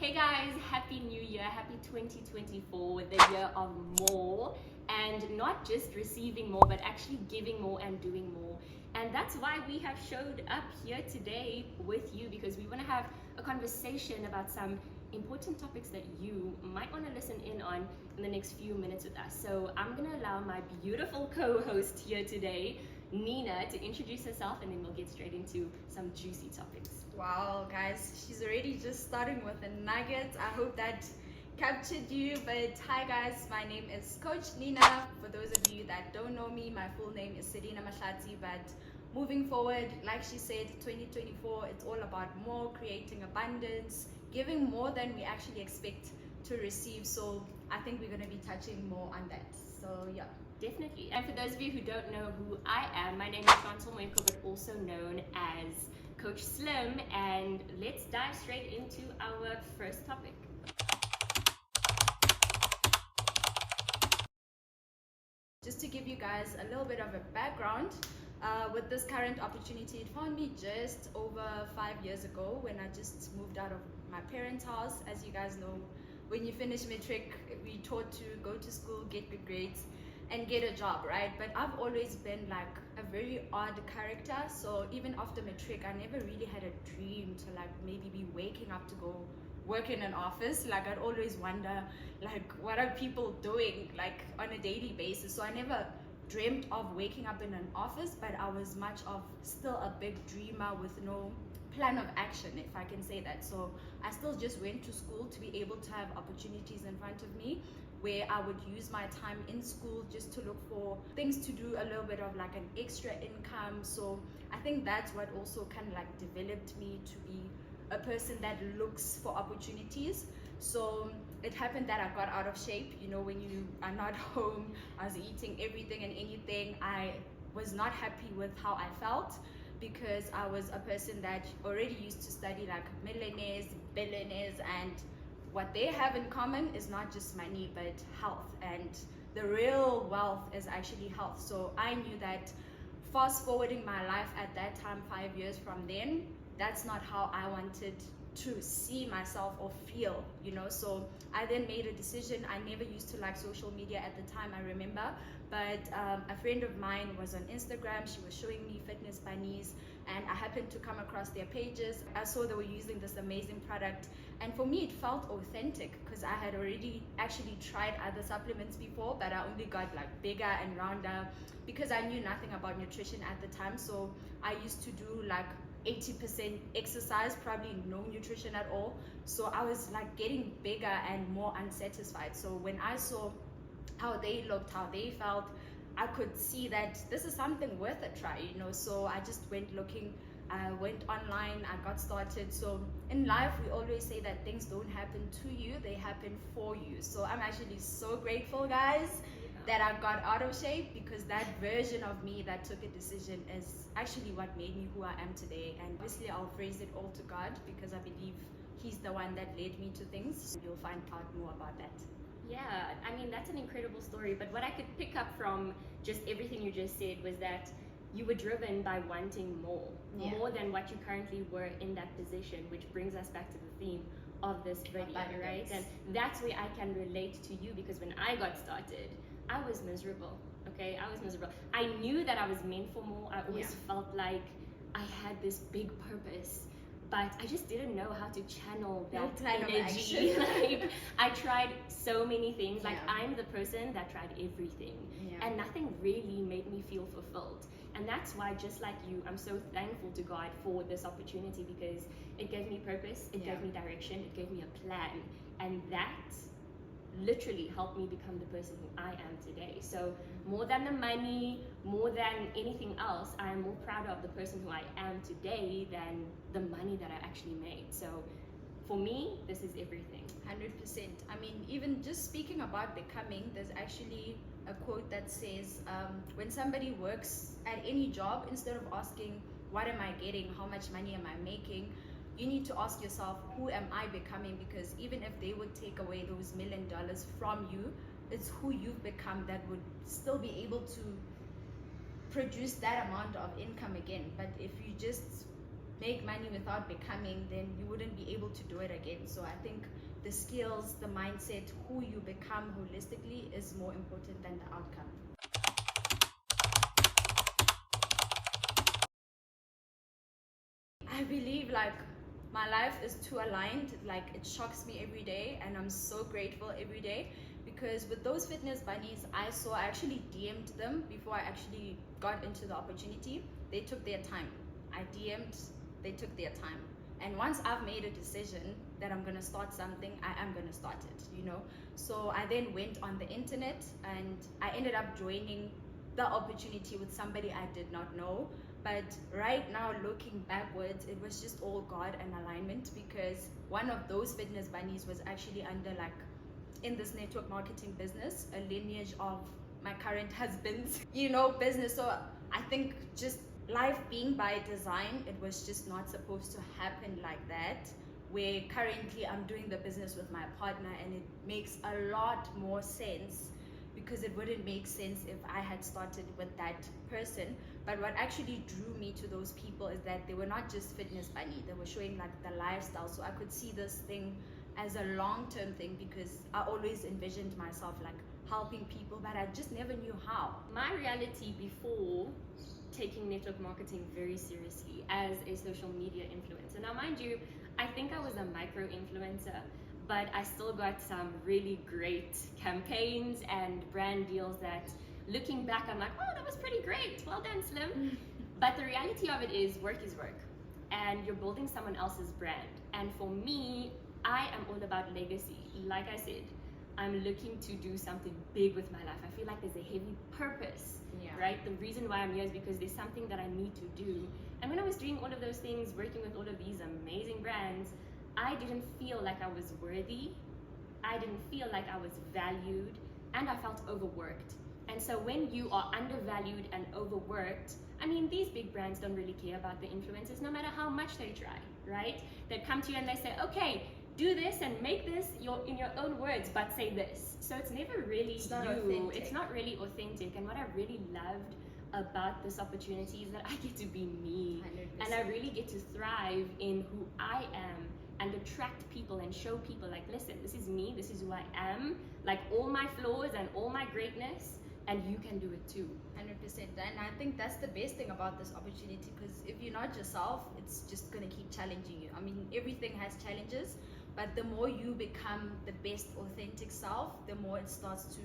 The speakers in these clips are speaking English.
Hey guys, happy new year, happy 2024, the year of more, and not just receiving more but actually giving more and doing more. And that's why we have showed up here today with you, because we want to have a conversation about some important topics that you might want to listen in on in the next few minutes with us. So I'm going to allow my beautiful co-host here today, Nina, to introduce herself, and then we'll get straight into some juicy topics. Wow, guys, she's already just starting with a nugget. I hope that captured you. But hi, guys, my name is Coach Nina. For those of you that don't know me, my full name is Serena Mahlati. But moving forward, like she said, 2024, it's all about more, creating abundance, giving more than we actually expect to receive. So I think we're going to be touching more on that. So yeah. Definitely. And for those of you who don't know who I am, my name is Chantal Moenko, but also known as Coach Slim, and let's dive straight into our first topic. Just to give you guys a little bit of a background, with this current opportunity, it found me just over 5 years ago when I just moved out of my parents' house. As you guys know, when you finish matric, we taught to go to school, get good grades, and get a job, right? But I've always been like a very odd character. So even after matric, I never really had a dream to like maybe be waking up to go work in an office. Like I'd always wonder, like, what are people doing like on a daily basis? So I never dreamt of waking up in an office, but I was much of still a big dreamer with no plan of action, if I can say that. So I still just went to school to be able to have opportunities in front of me where I would use my time in school just to look for things to do, a little bit of like an extra income. So I think that's what also kind of like developed me to be a person that looks for opportunities. So it happened that I got out of shape. You know, when you are not home, I was eating everything and anything. I was not happy with how I felt, because I was a person that already used to study like millionaires, billionaires, and what they have in common is not just money but health, and the real wealth is actually health. So I knew that fast forwarding my life at that time, 5 years from then, that's not how I wanted to see myself or feel, you know. So I then made a decision. I never used to like social media at the time, I remember, but a friend of mine was on Instagram. She was showing me fitness bunnies, and I happened to come across their pages. I saw they were using this amazing product, and for me it felt authentic because I had already actually tried other supplements before, but I only got like bigger and rounder because I knew nothing about nutrition at the time. So I used to do like 80% exercise, probably no nutrition at all. So I was like getting bigger and more unsatisfied. So when I saw how they looked, how they felt, I could see that this is something worth a try, you know. So I just went looking, I went online, I got started. So in life, we always say that things don't happen to you, they happen for you. So I'm actually so grateful, guys, that I got out of shape, because that version of me that took a decision is actually what made me who I am today. And obviously I'll praise it all to God, because I believe He's the one that led me to things. You'll find out more about that. Yeah, I mean, that's an incredible story. But what I could pick up from just everything you just said was that you were driven by wanting more, more than what you currently were in that position, which brings us back to the theme of this video, right? And that's where I can relate to you, because when I got started, I was miserable. Okay, I was miserable. I knew that I was meant for more. I always felt like I had this big purpose, but I just didn't know how to channel that energy. Like, I tried so many things. Like, I'm the person that tried everything, and nothing really made me feel fulfilled. And that's why, just like you, I'm so thankful to God for this opportunity, because it gave me purpose, it gave me direction, it gave me a plan, and that literally helped me become the person who I am today. So more than the money, more than anything else, I am more proud of the person who I am today than the money that I actually made. So for me, this is everything. 100%. I mean, even just speaking about becoming, there's actually a quote that says, when somebody works at any job, instead of asking, what am I getting? How much money am I making? You need to ask yourself, who am I becoming? Because even if they would take away those $1 million from you, it's who you've become that would still be able to produce that amount of income again. But if you just make money without becoming, then you wouldn't be able to do it again. So I think the skills, the mindset, who you become holistically is more important than the outcome. I believe like my life is too aligned, like it shocks me every day, and I'm so grateful every day, because with those fitness bunnies I actually DM'd them before I actually got into the opportunity. They took their time. I DM'd, they took their time. And once I've made a decision that I'm gonna start something, I am gonna start it, you know? So I then went on the internet and I ended up joining the opportunity with somebody I did not know. But right now, looking backwards, it was just all God and alignment, because one of those fitness bunnies was actually under like in this network marketing business, a lineage of my current husband's, you know, business. So I think just life being by design, it was just not supposed to happen like that, where currently I'm doing the business with my partner, and it makes a lot more sense, because it wouldn't make sense if I had started with that person. But what actually drew me to those people is that they were not just fitness bunny, they were showing like the lifestyle. So I could see this thing as a long-term thing, because I always envisioned myself like helping people, but I just never knew how. My reality before taking network marketing very seriously as a social media influencer. Now, mind you, I think I was a micro influencer, but I still got some really great campaigns and brand deals that, looking back, I'm like, oh, that was pretty great. Well done, Slim. But the reality of it is work, and you're building someone else's brand. And for me, I am all about legacy. Like I said, I'm looking to do something big with my life. I feel like there's a heavy purpose, right? The reason why I'm here is because there's something that I need to do. And when I was doing all of those things, working with all of these amazing brands, I didn't feel like I was worthy. I didn't feel like I was valued, and I felt overworked. And so when you are undervalued and overworked, I mean, these big brands don't really care about the influencers, no matter how much they try, right? They come to you and they say, okay, do this and make this in your own words, but say this. So it's never really it's not authentic. It's not really authentic. And what I really loved about this opportunity is that I get to be me. 100%. And I really get to thrive in who I am and attract people and show people like, listen, this is me, this is who I am, like all my flaws and all my greatness, and you can do it too. 100%. And I think that's the best thing about this opportunity, because if you're not yourself, it's just going to keep challenging you. I mean, everything has challenges, but the more you become the best authentic self, the more it starts to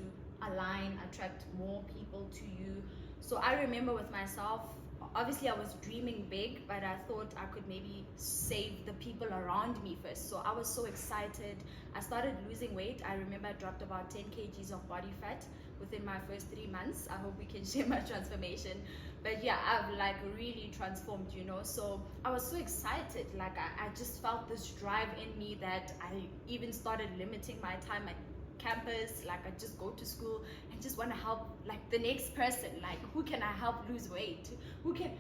align, attract more people to you. So I remember with myself, obviously I was dreaming big, but I thought I could maybe save the people around me first. So I was so excited. I started losing weight. I remember I dropped about 10 kgs of body fat within my first 3 months. I hope we can share my transformation. But yeah, I've like really transformed, you know. So I was so excited. Like I just felt this drive in me that I even started limiting my time at campus. Like I just go to school and just want to help like the next person. Like, who can I help lose weight?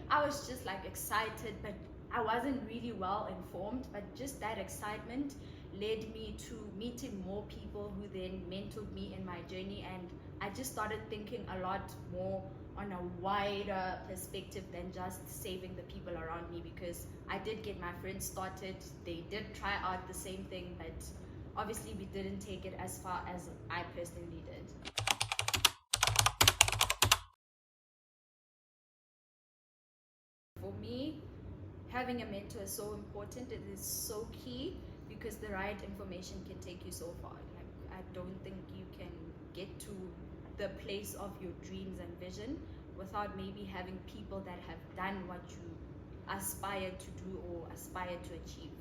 I was just like excited, but I wasn't really well informed. But just that excitement led me to meeting more people who then mentored me in my journey, and I just started thinking a lot more on a wider perspective than just saving the people around me, because I did get my friends started. They did try out the same thing, but obviously we didn't take it as far as I personally did. For me, having a mentor is so important. It is so key, because the right information can take you so far. Like, I don't think you can get to the place of your dreams and vision without maybe having people that have done what you aspire to do or aspire to achieve.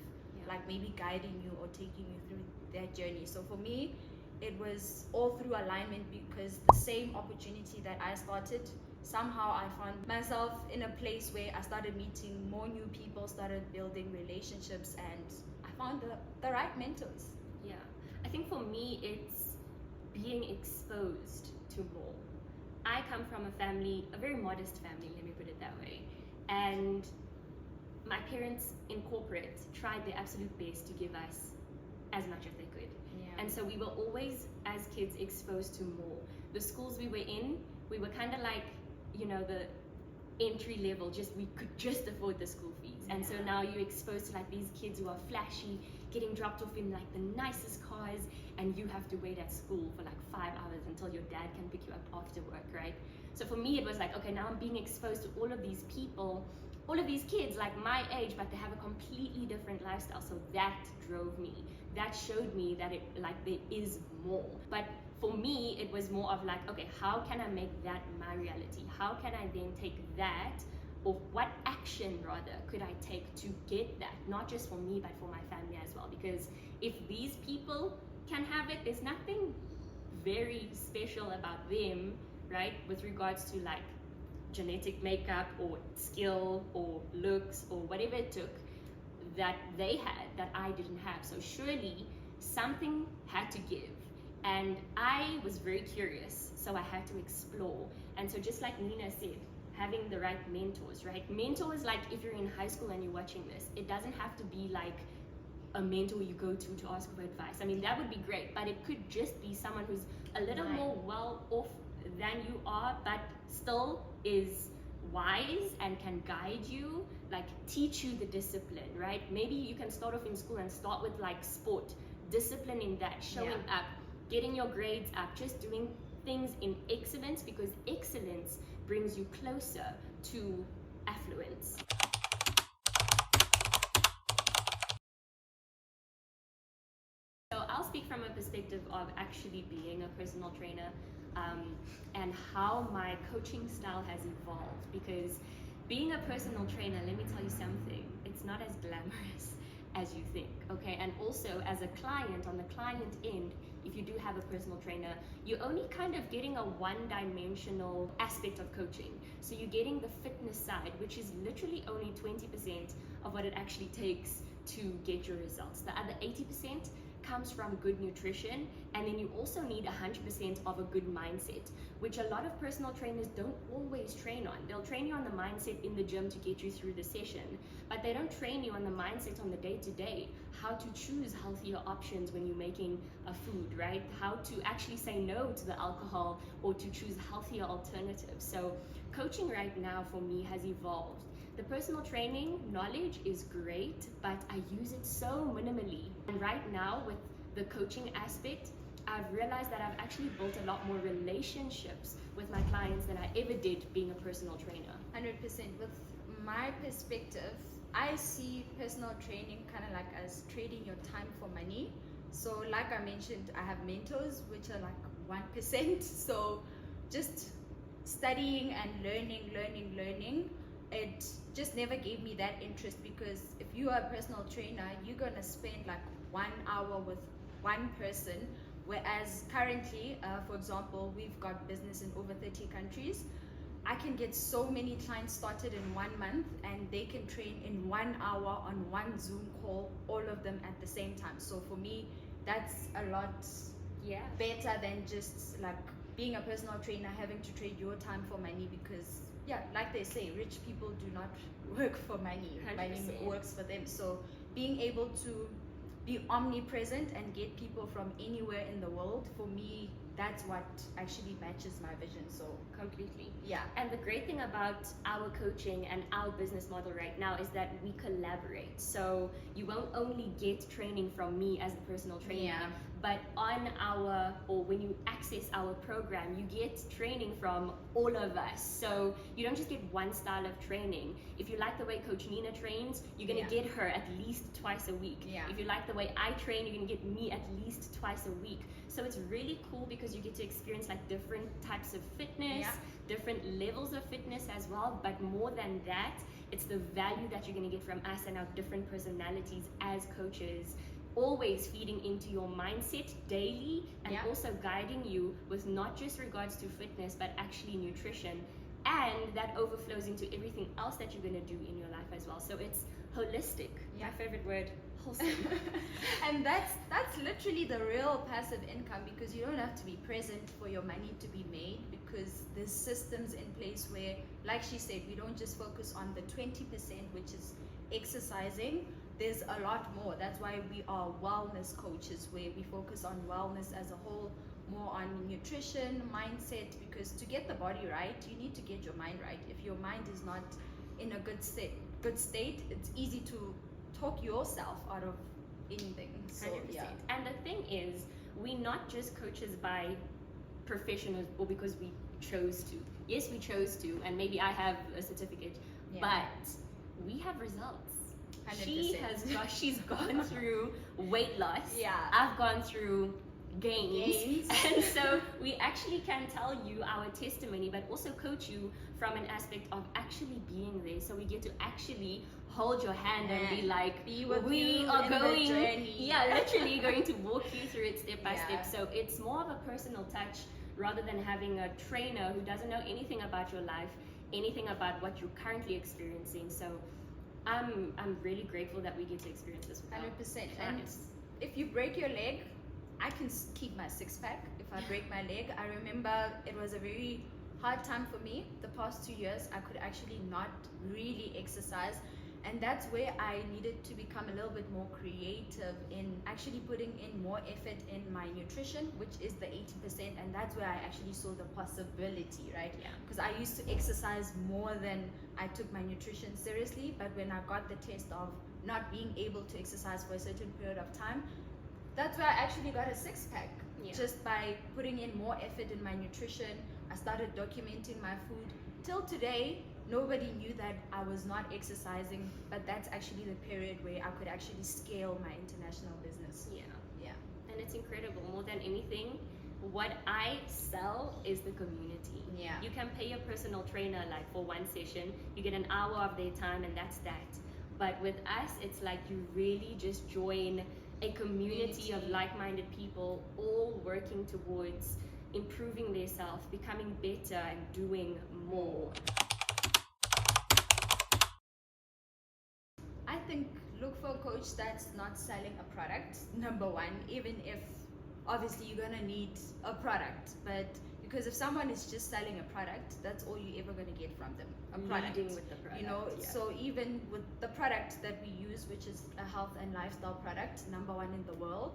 Like maybe guiding you or taking you through their journey. So for me, it was all through alignment, because the same opportunity that I started, somehow I found myself in a place where I started meeting more new people, started building relationships, and I found the right mentors. Yeah, I think for me, it's being exposed to more. I come from a very modest family, let me put it that way. And my parents in corporate tried their absolute best to give us as much as they could. And so we were always, as kids, exposed to more. The schools we were in, we were kind of like, you know, entry level, we could just afford the school fees. And so now you're exposed to like these kids who are flashy, getting dropped off in like the nicest cars, and you have to wait at school for like 5 hours until your dad can pick you up after work, right? So for me, it was like, okay, now I'm being exposed to all of these people, all of these kids like my age, but they have a completely different lifestyle. So that drove me. That showed me that there is more. But for me, it was more of like, okay, how can I make that my reality? How can I then take that, or what action rather could I take to get that? Not just for me, but for my family as well. Because if these people can have it, there's nothing very special about them, right? With regards to like genetic makeup or skill or looks or whatever it took that they had that I didn't have. So surely something had to give. And I was very curious, so I had to explore. And so just like Nina said, having the right mentors, right? Mentors, like if you're in high school and you're watching this, it doesn't have to be like a mentor you go to ask for advice. I mean, that would be great, but it could just be someone who's a little more well off than you are, but still is wise and can guide you, like teach you the discipline, right? Maybe you can start off in school and start with like sport, discipline in that, showing up, getting your grades up, just doing things in excellence, because excellence brings you closer to affluence. So I'll speak from a perspective of actually being a personal trainer, and how my coaching style has evolved. Because being a personal trainer, let me tell you something, it's not as glamorous as you think, okay? And also as a client, on the client end, if you do have a personal trainer, you're only kind of getting a one-dimensional aspect of coaching. So you're getting the fitness side, which is literally only 20% of what it actually takes to get your results. The other 80% comes from good nutrition, and then you also need 100% of a good mindset, which a lot of personal trainers don't always train on. They'll train you on the mindset in the gym to get you through the session, but they don't train you on the mindset on the day-to-day, how to choose healthier options when you're making a food, right? How to actually say no to the alcohol or to choose healthier alternatives. So coaching right now for me has evolved. The personal training knowledge is great, but I use it so minimally. And right now with the coaching aspect, I've realized that I've actually built a lot more relationships with my clients than I ever did being a personal trainer. 100%. With my perspective, I see personal training kind of like as trading your time for money. So like I mentioned, I have mentors, which are like 1%. So just studying and learning, it just never gave me that interest, because if you are a personal trainer, you're gonna spend like 1 hour with one person, whereas currently, for example, we've got business in over 30 countries. I can get so many clients started in 1 month, and they can train in 1 hour on one Zoom call, all of them at the same time. So for me, that's a lot better than just like being a personal trainer, having to trade your time for money, because like they say, rich people do not work for money. 100%. Money works for them. So being able to be omnipresent and get people from anywhere in the world, for me, that's what actually matches my vision. So completely. Yeah. And the great thing about our coaching and our business model right now is that we collaborate. So you won't only get training from me as a personal trainer, but when you access our program, you get training from all of us. So you don't just get one style of training. If you like the way Coach Nina trains, you're gonna get her at least twice a week. If you like the way I train, you're gonna get me at least twice a week. So it's really cool because you get to experience like different types of fitness, different levels of fitness as well. But more than that, it's the value that you're gonna get from us and our different personalities as coaches, always feeding into your mindset daily, and also guiding you with not just regards to fitness, but actually nutrition. And that overflows into everything else that you're gonna do in your life as well. So it's holistic. My favorite word, wholesome. And that's literally the real passive income, because you don't have to be present for your money to be made, because there's systems in place where, like she said, we don't just focus on the 20%, which is exercising, there's a lot more. That's why we are wellness coaches, where we focus on wellness as a whole, more on nutrition, mindset, because to get the body right, you need to get your mind right. If your mind is not in a good state, it's easy to talk yourself out of anything. So 100%. yeah. And the thing is, we're not just coaches by profession or because we chose to. Yes, we chose to, and maybe I have a certificate, but we have results. 100%. She's gone through weight loss. Yeah. I've gone through gains. And so we actually can tell you our testimony, but also coach you from an aspect of actually being there. So we get to actually hold your hand and be like, we are going, literally going to walk you through it step by step. So it's more of a personal touch rather than having a trainer who doesn't know anything about your life, anything about what you're currently experiencing. So I'm really grateful that we get to experience this with 100%. And if you break your leg, I can keep my six-pack. If I break my leg, I remember it was a very hard time for me. The past 2 years, I could actually not really exercise. And that's where I needed to become a little bit more creative in actually putting in more effort in my nutrition, which is the 80%. And that's where I actually saw the possibility, right? Yeah. Because I used to exercise more than I took my nutrition seriously. But when I got the test of not being able to exercise for a certain period of time, that's where I actually got a six-pack. Just by putting in more effort in my nutrition. I started documenting my food. Till today, nobody knew that I was not exercising, but that's actually the period where I could actually scale my international business. Yeah. And it's incredible. More than anything, what I sell is the community. Yeah. You can pay a personal trainer like for one session, you get an hour of their time and that's that. But with us, it's like you really just join a community of like-minded people all working towards improving their self, becoming better and doing more. I think look for a coach that's not selling a product, number one, even if obviously you're gonna need a product, but because if someone is just selling a product, that's all you're ever gonna get from them, a product. Leading with the product, you know. So even with the product that we use, which is a health and lifestyle product, number one in the world,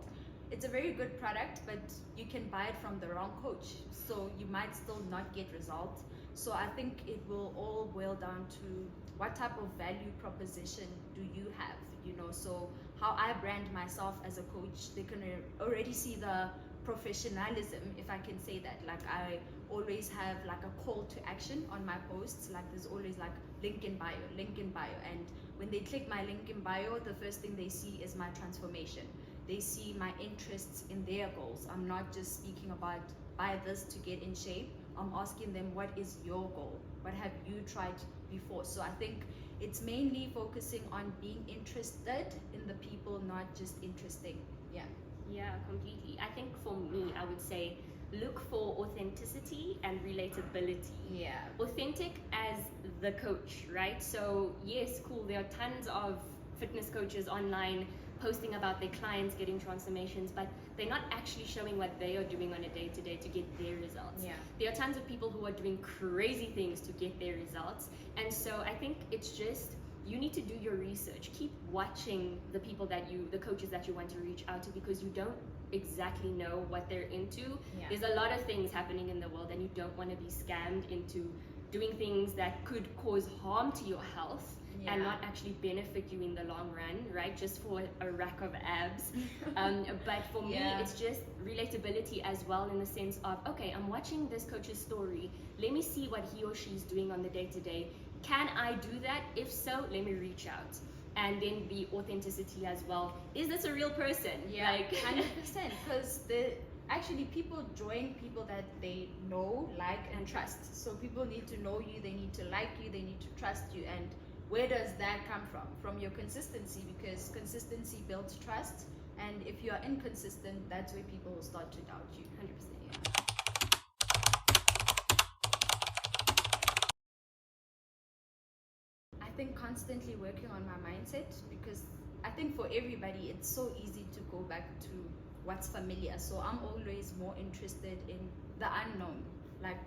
it's a very good product, but you can buy it from the wrong coach, so you might still not get results. So I think it will all boil down to what type of value proposition do you have, you know. So how I brand myself as a coach, they can already see the professionalism, if I can say that. Like I always have like a call to action on my posts, like there's always like link in bio, and when they click my link in bio, the first thing they see is my transformation. They see my interests in their goals. I'm not just speaking about buy this to get in shape. I'm asking them, what is your goal? What have you tried before? So I think it's mainly focusing on being interested in the people, not just interesting. Yeah, completely. I think for me, I would say look for authenticity and relatability. Authentic as the coach, right? So yes, cool, there are tons of fitness coaches online posting about their clients getting transformations, but they're not actually showing what they are doing on a day-to-day to get their results. There are tons of people who are doing crazy things to get their results, and so I think it's just you need to do your research. Keep watching the people the coaches that you want to reach out to, because you don't exactly know what they're into. There's a lot of things happening in the world, and you don't want to be scammed into doing things that could cause harm to your health and not actually benefit you in the long run, right? Just for a rack of abs. But for me, it's just relatability as well, in the sense of, okay, I'm watching this coach's story. Let me see what he or she's doing on the day-to-day. Can I do that? If so, let me reach out. And then the authenticity as well. Is this a real person? Like 100%, because actually people join people that they know, like, and trust. So people need to know you, they need to like you, they need to trust you. And where does that come from? From your consistency, because consistency builds trust. And if you are inconsistent, that's where people will start to doubt you. 100%. I think constantly working on my mindset, because I think for everybody it's so easy to go back to what's familiar. So I'm always more interested in the unknown, like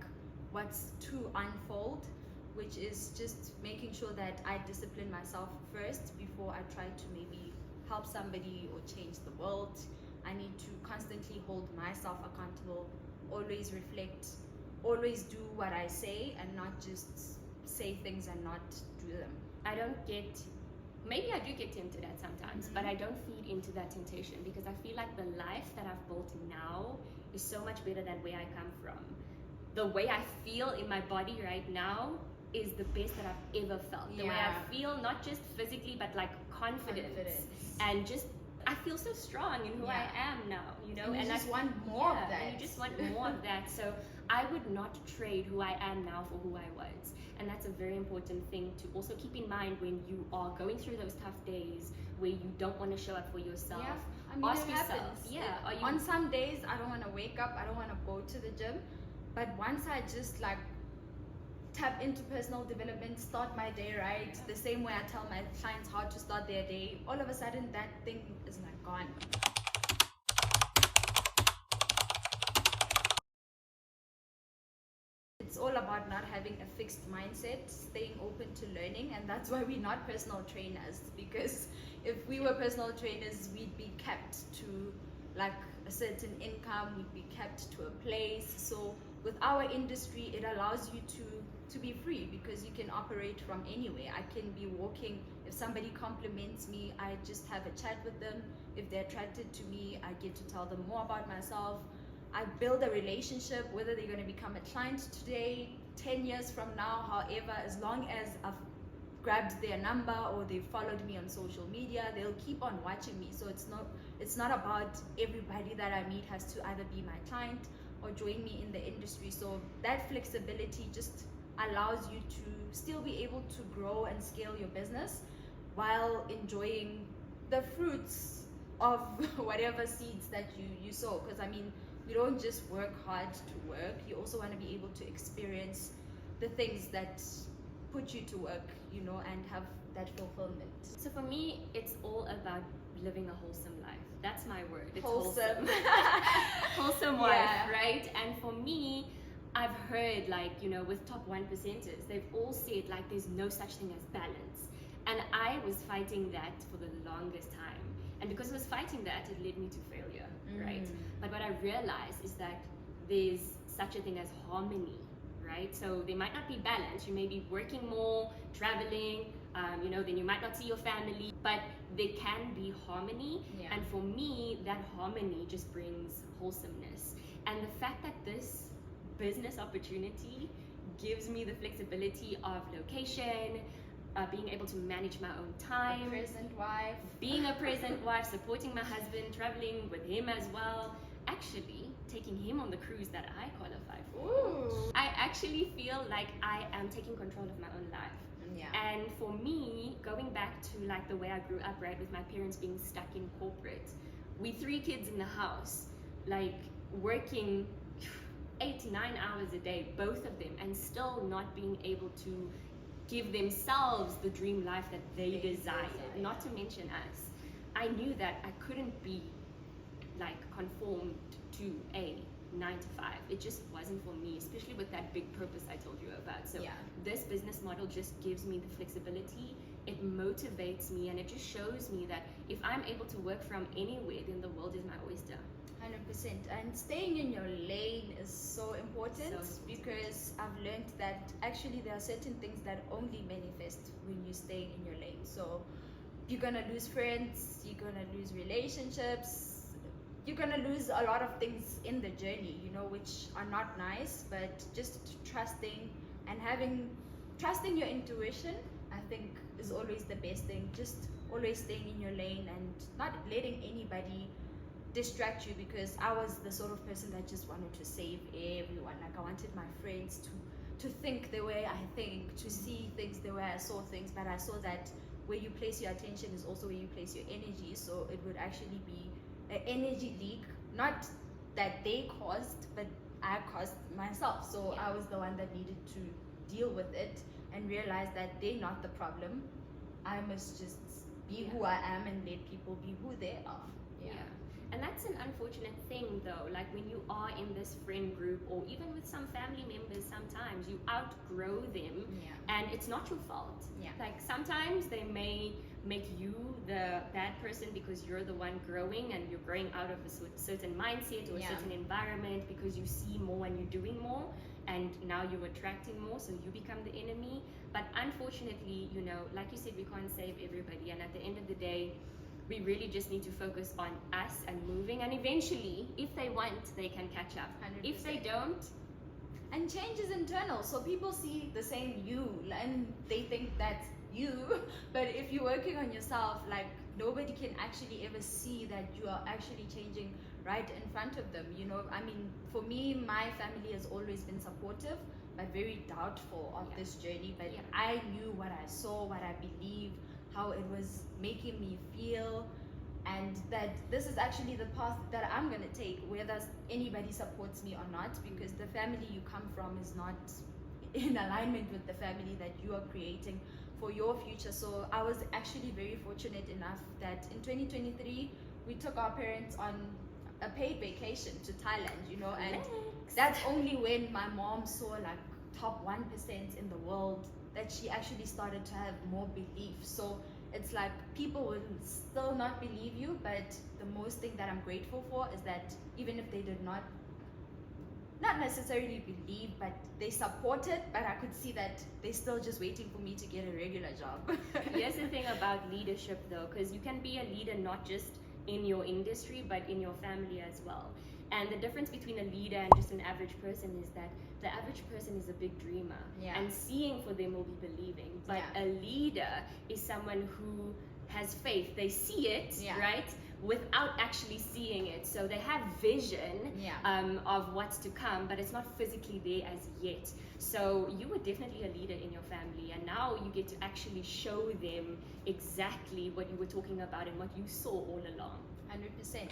what's to unfold, which is just making sure that I discipline myself first before I try to maybe help somebody or change the world. I need to constantly hold myself accountable, always reflect, always do what I say, and not just say things and not do them. I don't get, maybe I do get tempted at sometimes, but I don't feed into that temptation, because I feel like the life that I've built now is so much better than where I come from. The way I feel in my body right now is the best that I've ever felt. The way I feel, not just physically, but like confidence. And just, I feel so strong in who I am now, you know. And you just want more of that. And you just want more of that. So I would not trade who I am now for who I was. And that's a very important thing to also keep in mind when you are going through those tough days where you don't want to show up for yourself. I mean, ask it yourself, happens. On some days, I don't want to wake up, I don't want to go to the gym. But once I just like tap into personal development, start my day right, the same way I tell my clients how to start their day, all of a sudden that thing is like gone. It's all about not having a fixed mindset, staying open to learning, and that's why we're not personal trainers, because if we were personal trainers, we'd be kept to like a certain income, we'd be kept to a place. So with our industry, it allows you to be free, because you can operate from anywhere. I can be walking, if somebody compliments me, I just have a chat with them. If they're attracted to me, I get to tell them more about myself. I build a relationship, whether they're going to become a client today, 10 years from now, however, as long as I've grabbed their number or they followed me on social media, they'll keep on watching me. So it's not about everybody that I meet has to either be my client or join me in the industry. So that flexibility just allows you to still be able to grow and scale your business while enjoying the fruits of whatever seeds that you sow. Because I mean, you don't just work hard to work, you also want to be able to experience the things that put you to work, you know, and have that fulfillment. So for me, it's all about living a wholesome life. That's my word. It's wholesome. Wholesome wife, right? And for me, I've heard, like, you know, with top 1%ers, they've all said like there's no such thing as balance. And I was fighting that for the longest time. And because I was fighting that, it led me to failure, right? But what I realized is that there's such a thing as harmony, right? So there might not be balance. You may be working more, traveling, you know, then you might not see your family, but there can be harmony. And for me, that harmony just brings wholesomeness. And the fact that this business opportunity gives me the flexibility of location, being able to manage my own time, being a present wife, supporting my husband, traveling with him as well, actually taking him on the cruise that I qualify for. I actually feel like I am taking control of my own life. And for me, going back to like the way I grew up, right, with my parents being stuck in corporate, we 3 kids in the house, like working 8 to 9 hours a day, both of them, and still not being able to give themselves the dream life that they desired, not to mention us. I knew that I couldn't be like conformed to a 9 to 5. It just wasn't for me, especially with that big purpose I told you about. So this business model just gives me the flexibility, it motivates me, and it just shows me that if I'm able to work from anywhere, then the world is my oyster. 100%. And staying in your lane is so important, because I've learned that actually there are certain things that only manifest when you stay in your lane. So you're gonna lose friends, you're gonna lose relationships, you're gonna lose a lot of things in the journey, you know, which are not nice. But just trusting and trusting your intuition, I think, is always the best thing. Just always staying in your lane and not letting anybody distract you, because I was the sort of person that just wanted to save everyone. Like I wanted my friends to think the way I think, to see things the way I saw things, but I saw that where you place your attention is also where you place your energy. So it would actually be an energy leak, not that they caused, but I caused myself. So I was the one that needed to deal with it and realize that they're not the problem. I must just be who I am and let people be who they are. And that's an unfortunate thing though, like when you are in this friend group or even with some family members, sometimes you outgrow them and it's not your fault. Like sometimes they may make you the bad person because you're the one growing and you're growing out of a certain mindset or a certain environment because you see more and you're doing more, and now you're attracting more, so you become the enemy. But unfortunately, you know, like you said, we can't save everybody, and at the end of the day, we really just need to focus on us and moving, and eventually, if they want, they can catch up. 100%. If they don't, and change is internal, so people see the same you and they think that's you, but if you're working on yourself, like nobody can actually ever see that you are actually changing right in front of them, you know. I mean, for me, my family has always been supportive but very doubtful of this journey, but I knew what I saw, what I believed, how it was making me feel, and that this is actually the path that I'm gonna take, whether anybody supports me or not, because the family you come from is not in alignment with the family that you are creating for your future. So I was actually very fortunate enough that in 2023 we took our parents on a paid vacation to Thailand, you know, and that's only when my mom saw like top 1% in the world that she actually started to have more belief. So it's like people will still not believe you, but the most thing that I'm grateful for is that even if they did not necessarily believe, but they supported, but I could see that they're still just waiting for me to get a regular job. Here's the thing about leadership though, because you can be a leader not just in your industry, but in your family as well. And the difference between a leader and just an average person is that the average person is a big dreamer, and seeing for them will be believing. But a leader is someone who has faith. They see it, right, without actually seeing it. So they have vision of what's to come, but it's not physically there as yet. So you were definitely a leader in your family, and now you get to actually show them exactly what you were talking about and what you saw all along. 100%.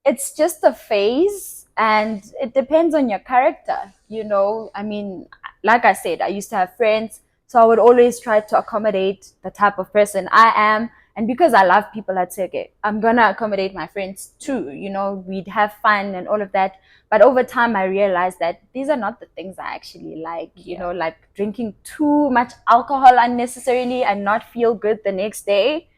It's just a phase and it depends on your character, you know. I mean, like I said, I used to have friends, so I would always try to accommodate the type of person I am. And because I love people, I'd say, okay, I'm gonna accommodate my friends too, you know, we'd have fun and all of that. But over time I realized that these are not the things I actually like, you know, like drinking too much alcohol unnecessarily and not feel good the next day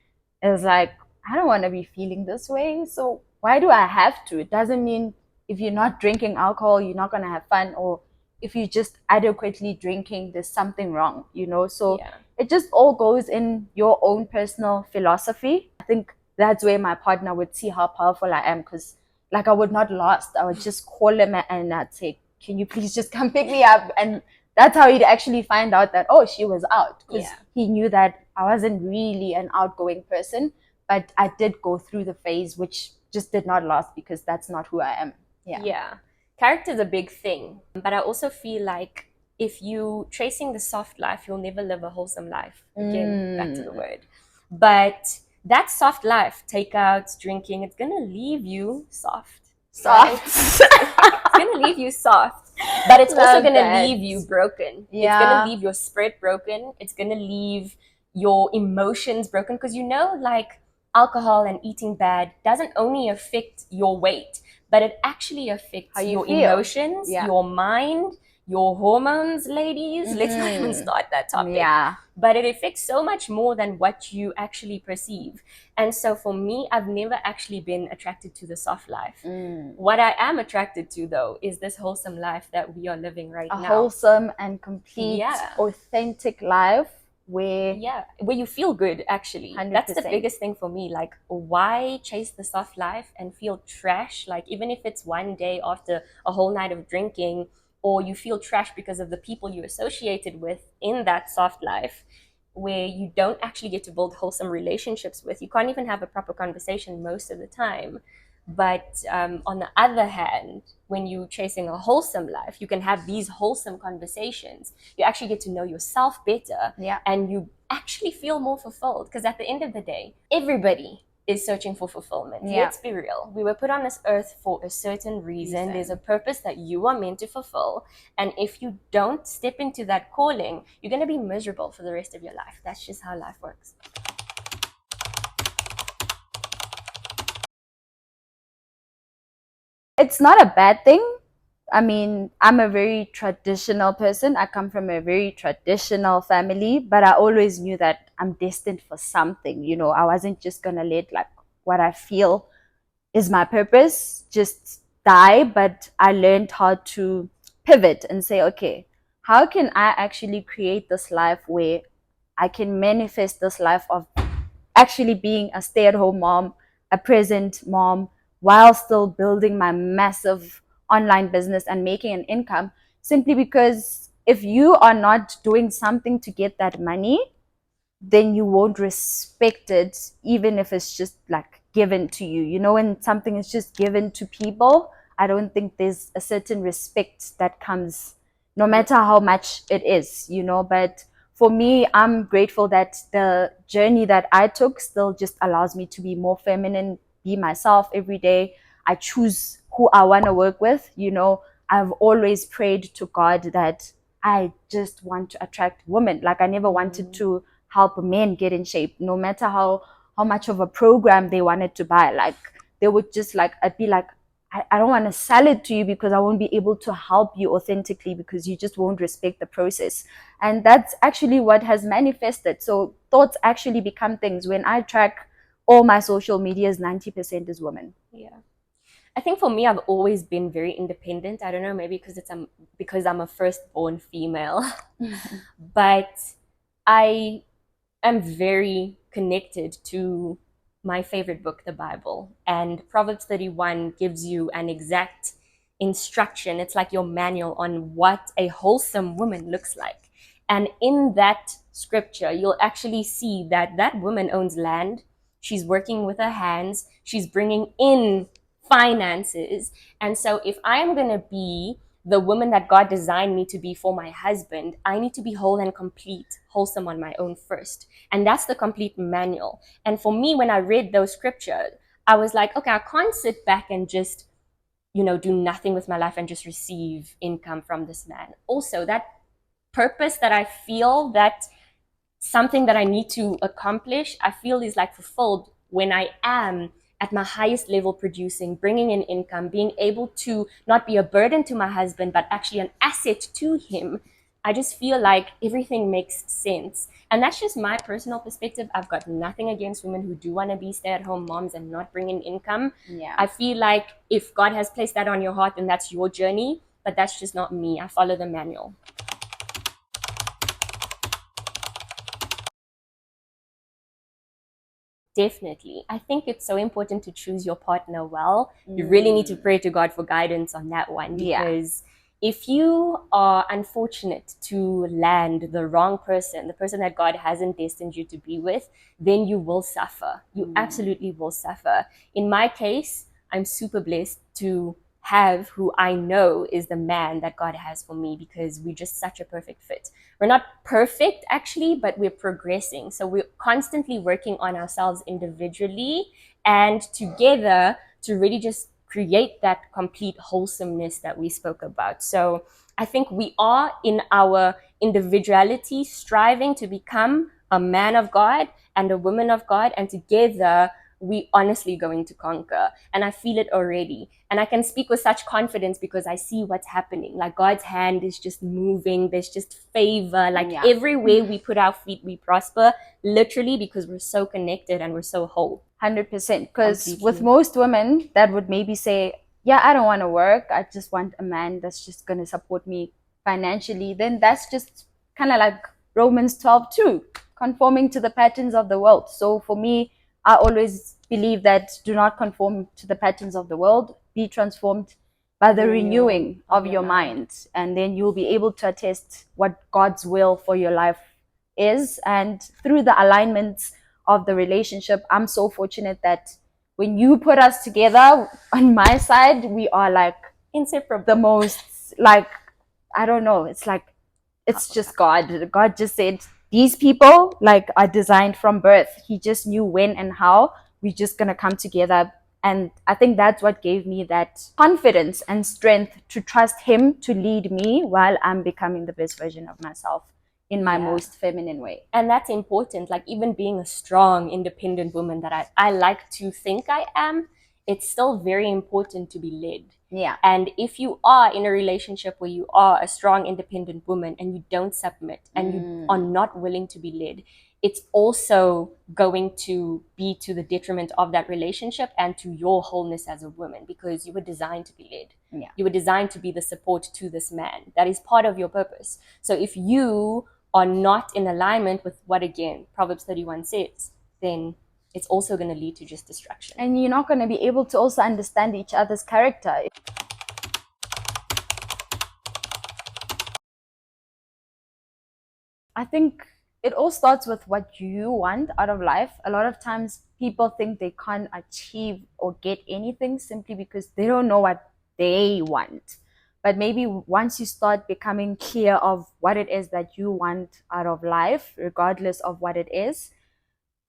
is like, I don't want to be feeling this way, so why do I have to? It doesn't mean if you're not drinking alcohol, you're not going to have fun, or if you're just adequately drinking, there's something wrong, you know? So it just all goes in your own personal philosophy. I think that's where my partner would see how powerful I am, because like I would not last. I would just call him and I'd say, can you please just come pick me up? And that's how he'd actually find out that, oh, she was out, because he knew that I wasn't really an outgoing person, but I did go through the phase, which just did not last because that's not who I am. Character is a big thing, but I also feel like if you tracing the soft life, you'll never live a wholesome life. Again, back to the word. But that soft life, takeouts, drinking, it's gonna leave you soft. Right? It's gonna leave you soft, but it's also gonna leave you broken. It's gonna leave your spirit broken. It's gonna leave your emotions broken, because you know, like, alcohol and eating bad doesn't only affect your weight, but it actually affects your emotions, your mind, your hormones, ladies. Let's not even start that topic. But it affects so much more than what you actually perceive. And so for me, I've never actually been attracted to the soft life. What I am attracted to, though, is this wholesome life that we are living right now. A wholesome and complete, authentic life where you feel good, actually. 100%. That's the biggest thing for me. Like, why chase the soft life and feel trash? Like, even if it's one day after a whole night of drinking, or you feel trash because of the people you associated with in that soft life, where you don't actually get to build wholesome relationships with. You can't even have a proper conversation most of the time. But on the other hand, when you're chasing a wholesome life, you can have these wholesome conversations. You actually get to know yourself better, and you actually feel more fulfilled. Because at the end of the day, everybody is searching for fulfillment. Yeah. Let's be real. We were put on this earth for a certain reason. There's a purpose that you are meant to fulfill. And if you don't step into that calling, you're going to be miserable for the rest of your life. That's just how life works. It's not a bad thing. I mean, I'm a very traditional person. I come from a very traditional family, but I always knew that I'm destined for something. You know, I wasn't just going to let like what I feel is my purpose just die, but I learned how to pivot and say, okay, how can I actually create this life where I can manifest this life of actually being a stay-at-home mom, a present mom, while still building my massive online business and making an income, simply because if you are not doing something to get that money, then you won't respect it, even if it's just like given to you. You know, when something is just given to people, I don't think there's a certain respect that comes, no matter how much it is, you know. But for me, I'm grateful that the journey that I took still just allows me to be more feminine, be myself every day. I choose who I want to work with, you know. I've always prayed to God that I just want to attract women. Like, I never wanted to help men get in shape, no matter how much of a program they wanted to buy. Like, they would just like, I'd be like, I don't want to sell it to you because I won't be able to help you authentically, because you just won't respect the process. And that's actually what has manifested. So thoughts actually become things. When I track all my social medias, 90% is women. Yeah. I think for me, I've always been very independent. I don't know, maybe because I'm a firstborn female, but I am very connected to my favorite book, the Bible. And Proverbs 31 gives you an exact instruction. It's like your manual on what a wholesome woman looks like. And in that scripture, you'll actually see that that woman owns land. She's working with her hands. She's bringing in finances. And so if I'm going to be the woman that God designed me to be for my husband, I need to be whole and complete, wholesome on my own first. And that's the complete manual. And for me, when I read those scriptures, I was like, okay, I can't sit back and just, do nothing with my life and just receive income from this man. Also, that purpose that I feel, that something that I need to accomplish, I feel is like fulfilled when I am at my highest level producing, bringing in income, being able to not be a burden to my husband, but actually an asset to him. I just feel like everything makes sense. And that's just my personal perspective. I've got nothing against women who do want to be stay-at-home moms and not bring in income. Yeah. I feel like if God has placed that on your heart, then that's your journey, but that's just not me. I follow the manual. Definitely. I think it's so important to choose your partner well. You really need to pray to God for guidance on that one, because if you are unfortunate to land the wrong person, the person that God hasn't destined you to be with, then you will suffer. You absolutely will suffer. In my case, I'm super blessed to have who I know is the man that God has for me, because we're just such a perfect fit. We're not perfect actually, but we're progressing. So we're constantly working on ourselves individually and together to really just create that complete wholesomeness that we spoke about. So I think we are in our individuality striving to become a man of God and a woman of God, and together we honestly going to conquer. And I feel it already. And I can speak with such confidence because I see what's happening. Like, God's hand is just moving. There's just favor. Like, everywhere we put our feet, we prosper, literally, because we're so connected and we're so whole. 100%. Because with most women that would maybe say, yeah, I don't want to work, I just want a man that's just going to support me financially, then that's just kind of like Romans 12:2, conforming to the patterns of the world. So for me, I always believe that do not conform to the patterns of the world, be transformed by the renewing of your mind, and then you'll be able to attest what God's will for your life is. And through the alignment of the relationship, I'm so fortunate that when you put us together, on my side, we are like inseparable. The most, like, I don't know, it's like, it's just God just said, these people like are designed from birth. He just knew when and how we're just going to come together. And I think that's what gave me that confidence and strength to trust him to lead me while I'm becoming the best version of myself in my most feminine way. And that's important. Like, even being a strong, independent woman that I like to think I am, it's still very important to be led. Yeah. And if you are in a relationship where you are a strong, independent woman and you don't submit and you are not willing to be led, it's also going to be to the detriment of that relationship and to your wholeness as a woman, because you were designed to be led. Yeah. You were designed to be the support to this man. That is part of your purpose. So if you are not in alignment with what, again, Proverbs 31 says, then it's also going to lead to just destruction. And you're not going to be able to also understand each other's character. I think it all starts with what you want out of life. A lot of times people think they can't achieve or get anything simply because they don't know what they want. But maybe once you start becoming clear of what it is that you want out of life, regardless of what it is,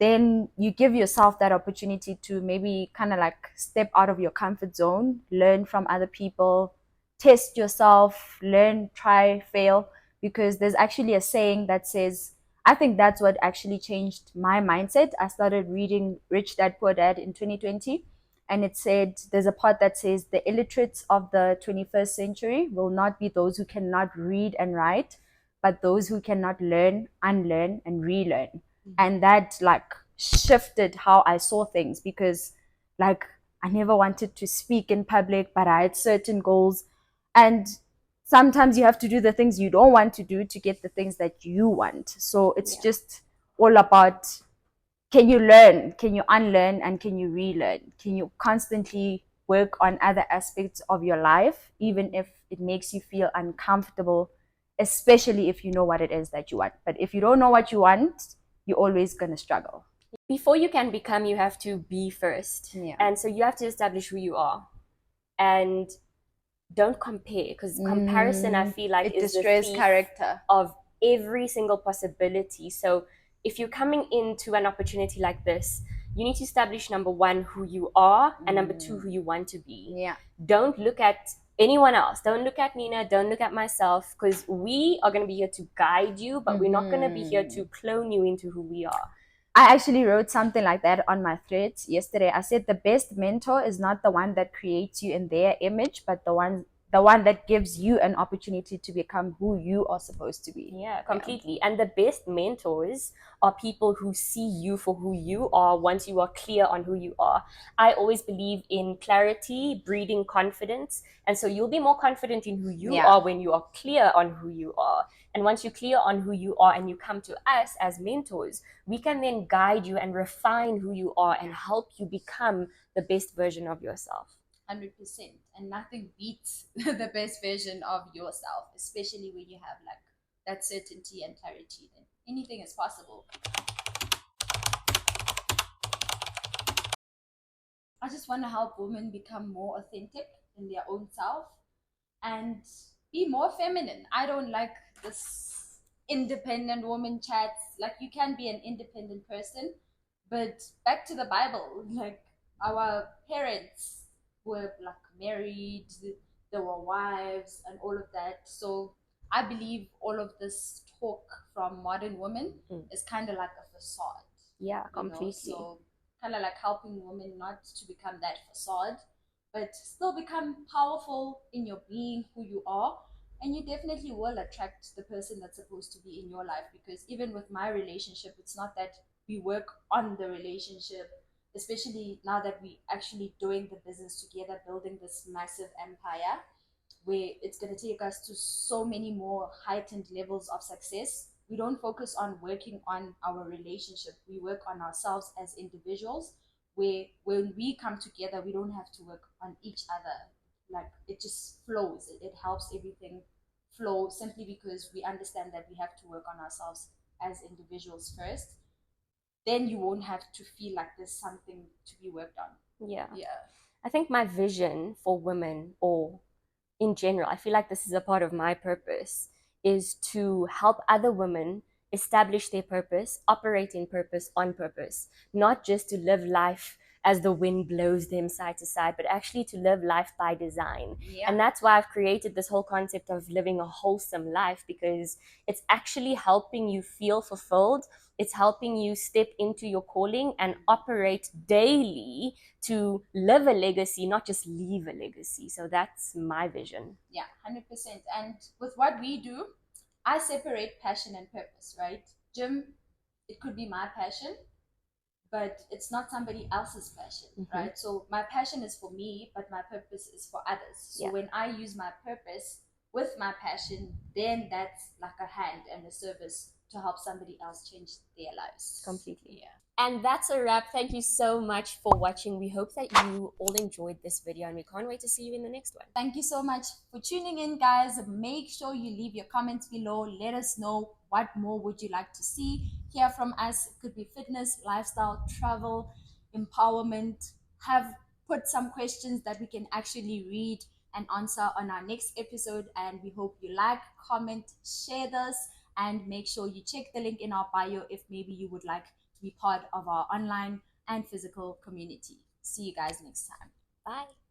then you give yourself that opportunity to maybe kind of like step out of your comfort zone, learn from other people, test yourself, learn, try, fail. Because there's actually a saying that says, I think that's what actually changed my mindset. I started reading Rich Dad Poor Dad in 2020. And it said, there's a part that says, the illiterates of the 21st century will not be those who cannot read and write, but those who cannot learn, unlearn, and relearn. And that like shifted how I saw things, because like I never wanted to speak in public, but I had certain goals. And sometimes you have to do the things you don't want to do to get the things that you want. So it's just all about, can you learn, can you unlearn, and can you relearn? Can you constantly work on other aspects of your life, even if it makes you feel uncomfortable, especially if you know what it is that you want. But if you don't know what you want, you're always going to struggle. Before you can become, you have to be first. Yeah. And so you have to establish who you are. And don't compare, because comparison, I feel like, it is the destroys thief character of every single possibility. So if you're coming into an opportunity like this, you need to establish, number one, who you are, and number two, who you want to be. Yeah. Don't look at anyone else. Don't look at Nina. Don't look at myself, because we are going to be here to guide you, but we're not going to be here to clone you into who we are. I actually wrote something like that on my threads yesterday. I said the best mentor is not the one that creates you in their image, but the one that gives you an opportunity to become who you are supposed to be. Yeah, completely. And the best mentors are people who see you for who you are once you are clear on who you are. I always believe in clarity breeding confidence. And so you'll be more confident in who you are when you are clear on who you are. And once you're clear on who you are and you come to us as mentors, we can then guide you and refine who you are and help you become the best version of yourself. 100%. And nothing beats the best version of yourself, especially when you have like that certainty and clarity. Then anything is possible. I just want to help women become more authentic in their own self and be more feminine. I don't like this independent woman chats. Like, you can be an independent person, but back to the Bible, like our parents were like married, they were wives and all of that. So I believe all of this talk from modern women is kind of like a facade. Yeah, completely. So kind of like helping women not to become that facade, but still become powerful in your being who you are. And you definitely will attract the person that's supposed to be in your life, because even with my relationship, it's not that we work on the relationship, especially now that we actually doing the business together, building this massive empire where it's going to take us to so many more heightened levels of success. We don't focus on working on our relationship. We work on ourselves as individuals, where when we come together, we don't have to work on each other. Like, it just flows. It helps everything flow, simply because we understand that we have to work on ourselves as individuals first. Then you won't have to feel like there's something to be worked on. Yeah. Yeah. I think my vision for women, or in general, I feel like this is a part of my purpose, is to help other women establish their purpose, operate in purpose, on purpose, not just to live life as the wind blows them side to side, but actually to live life by design. Yeah. And that's why I've created this whole concept of living a wholesome life, because it's actually helping you feel fulfilled. It's helping you step into your calling and operate daily to live a legacy, not just leave a legacy. So that's my vision. Yeah, 100%. And with what we do, I separate passion and purpose, right? Gym, it could be my passion, but it's not somebody else's passion, right? So my passion is for me, but my purpose is for others. So when I use my purpose with my passion, then that's like a hand and a service to help somebody else change their lives. Completely. Yeah. And that's a wrap. Thank you so much for watching. We hope that you all enjoyed this video, and we can't wait to see you in the next one. Thank you so much for tuning in, guys. Make sure you leave your comments below. Let us know what more would you like to see, hear from us. It could be fitness, lifestyle, travel, empowerment. Put some questions that we can actually read and answer on our next episode. And we hope you like, comment, share this, and make sure you check the link in our bio if maybe you would like to be part of our online and physical community. See you guys next time. Bye.